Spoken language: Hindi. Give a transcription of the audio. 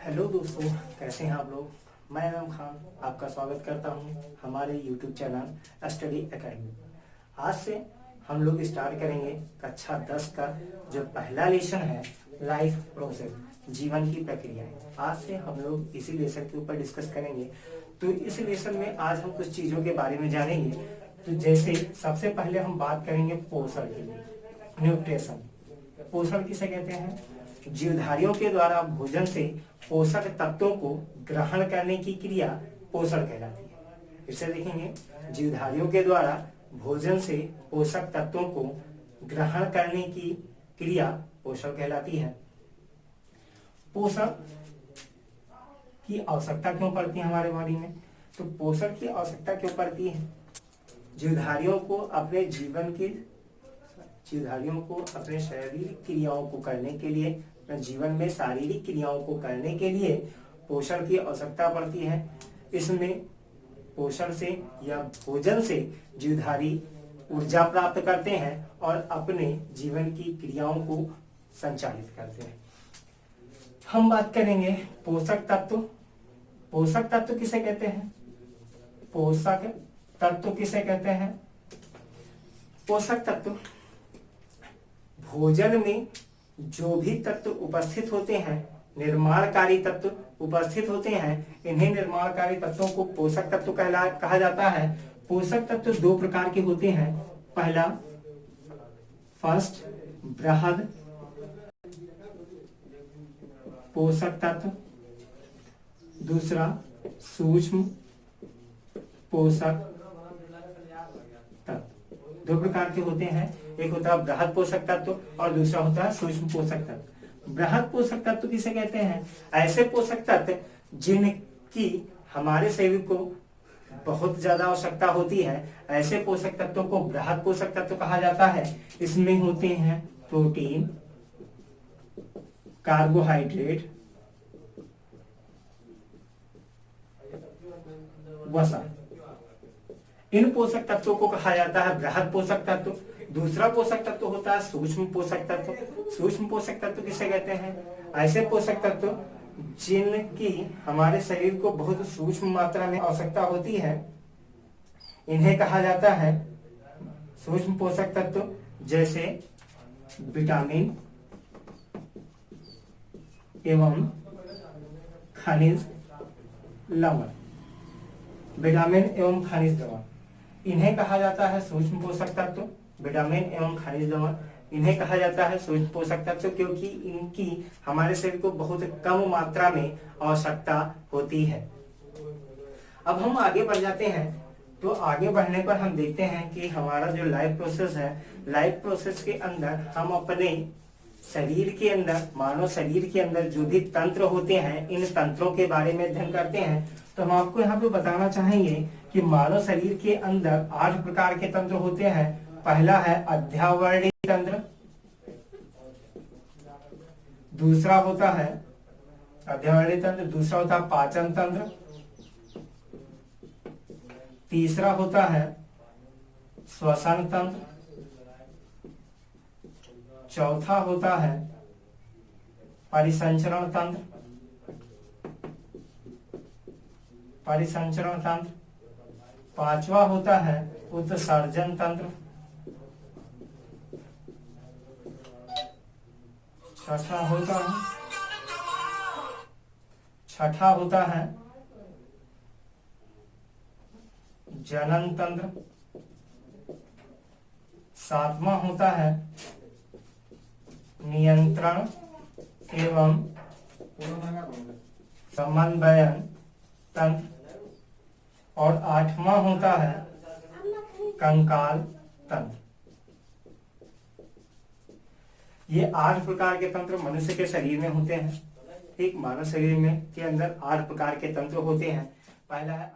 हेलो दोस्तों, कैसे हैं आप लोग। मैं एम खान आपका स्वागत करता हूं हमारे यूट्यूब चैनल स्टडी एकेडमी। आज से हम लोग स्टार्ट करेंगे कक्षा 10 का जो पहला लेसन है, लाइफ प्रोसेस, जीवन की प्रक्रियाएं। आज से हम लोग इसी लेसन के ऊपर डिस्कस करेंगे। तो इस लेसन में आज हम कुछ चीज़ों के बारे में जानेंगे। तो जैसे सबसे पहले हम बात करेंगे पोषण के लिए, न्यूट्रिशन। पोषण किसे कहते हैं? जीवधारियों के द्वारा भोजन से पोषक तत्वों को ग्रहण करने की क्रिया पोषण कहलाती है। इसे देखेंगे, जीवधारियों के द्वारा भोजन से पोषक तत्वों को ग्रहण करने की क्रिया पोषण कहलाती है। पोषण की आवश्यकता क्यों पड़ती है हमारे बॉडी में? तो पोषण की आवश्यकता क्यों पड़ती है? जीवधारियों को अपने शारीरिक क्रियाओं को करने के लिए, अपने जीवन में शारीरिक क्रियाओं को करने के लिए पोषण की आवश्यकता पड़ती है। इसमें पोषण से या भोजन से जीवधारी ऊर्जा प्राप्त करते हैं और अपने जीवन की क्रियाओं को संचालित करते हैं। हम बात करेंगे पोषक तत्व। पोषक तत्व किसे कहते हैं? पोषक तत्व किसे कहते हैं? पोषक तत्व भोजन में जो भी तत्व उपस्थित होते हैं, निर्माणकारी तत्व उपस्थित होते हैं, इन्हीं निर्माणकारी तत्वों को पोषक तत्व कहा जाता है। पोषक तत्व दो प्रकार के होते हैं। पहला फर्स्ट बृहद पोषक तत्व, दूसरा सूक्ष्म पोषक तत्व। दो प्रकार के होते हैं, एक होता है बृहद पोषक तत्व और दूसरा होता है सूक्ष्म पोषक तत्व। बृहद पोषक तत्व किसे कहते हैं? ऐसे पोषक तत्व जिनकी हमारे शरीर को बहुत ज्यादा आवश्यकता होती है, ऐसे पोषक तत्वों को बृहद पोषक तत्व कहा जाता है। इसमें होते हैं प्रोटीन, कार्बोहाइड्रेट, वसा। इन पोषक तत्वों को कहा जाता है बृहद पोषक तत्व। दूसरा पोषक तत्व होता है सूक्ष्म पोषक तत्व। सूक्ष्म पोषक तत्व किसे कहते हैं? ऐसे पोषक तत्व जिनकी हमारे शरीर को बहुत सूक्ष्म मात्रा में आवश्यकता होती है, इन्हें कहा जाता है सूक्ष्म पोषक तत्व। जैसे विटामिन एवं खनिज लवण। विटामिन एवं खनिज लवण इन्हें कहा जाता है सूक्ष्म पोषक तत्व। विटामिन एवं खनिज लवण इन्हें कहा जाता है सूक्ष्म पोषक तत्व, क्योंकि इनकी हमारे शरीर को बहुत कम मात्रा में आवश्यकता होती है। अब हम आगे बढ़ जाते हैं। तो आगे बढ़ने पर हम देखते हैं कि हमारा जो लाइफ प्रोसेस है, लाइफ प्रोसेस के अंदर हम अपने शरीर के अंदर, मानव शरीर के अंदर जो भी तंत्र होते हैं, इन तंत्रों के बारे में अध्ययन करते हैं। तो हम आपको यहाँ पे बताना चाहेंगे कि मानव शरीर के अंदर 8 प्रकार के तंत्र होते हैं। पहला है अध्यावरणीय तंत्र, दूसरा होता है अध्यावरणीय तंत्र, दूसरा होता है पाचन तंत्र, तीसरा होता है श्वसन तंत्र, चौथा होता है परिसंचरण तंत्र, पांचवा होता है उत्सर्जन तंत्र, छठा होता है जनन तंत्र, सातवां होता है नियंत्रण एवं समन्वयन तंत्र, और 8वां होता है कंकाल तंत्र। ये 8 प्रकार के तंत्र मनुष्य के शरीर में होते हैं। एक मानव शरीर में के अंदर 8 प्रकार के तंत्र होते हैं। पहला है